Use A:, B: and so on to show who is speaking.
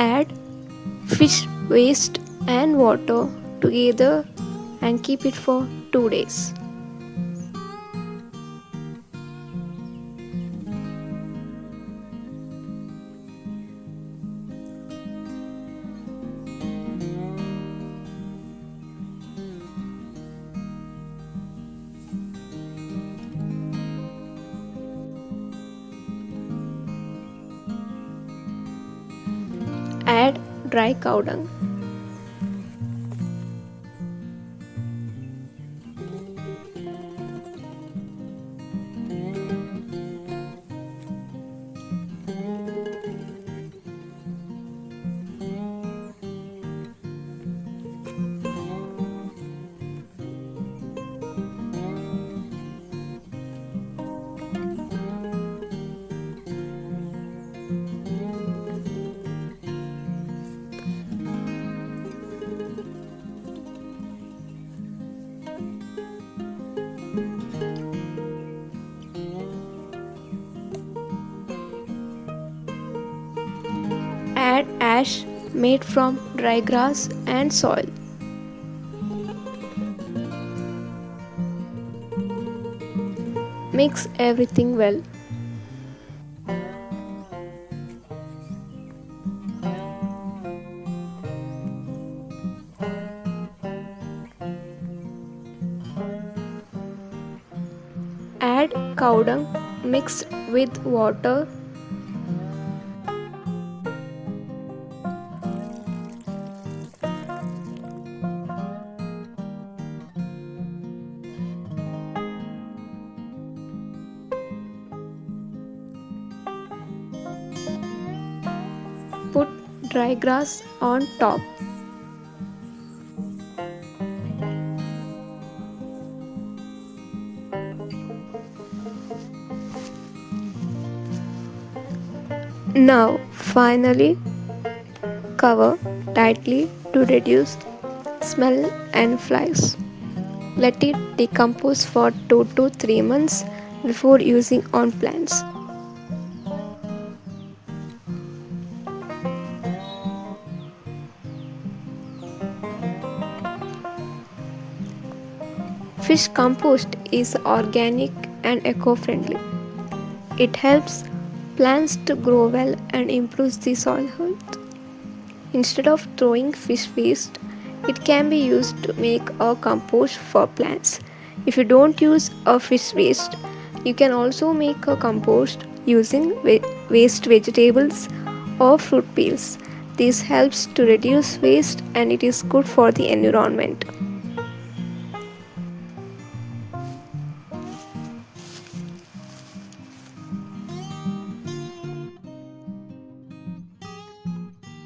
A: Add fish waste and water together and keep it for 2 days. Add dry cow dung. Add ash made from dry grass and soil. Mix everything well. Add cow dung mixed with water. Put dry grass on top. Now finally cover tightly to reduce smell and flies. Let it decompose for 2 to 3 months before using on plants. Fish compost is organic and eco-friendly. It helps plants to grow well and improves the soil health. Instead of throwing fish waste, it can be used to make a compost for plants. If you don't use a fish waste, you can also make a compost using waste vegetables or fruit peels. This helps to reduce waste and it is good for the environment.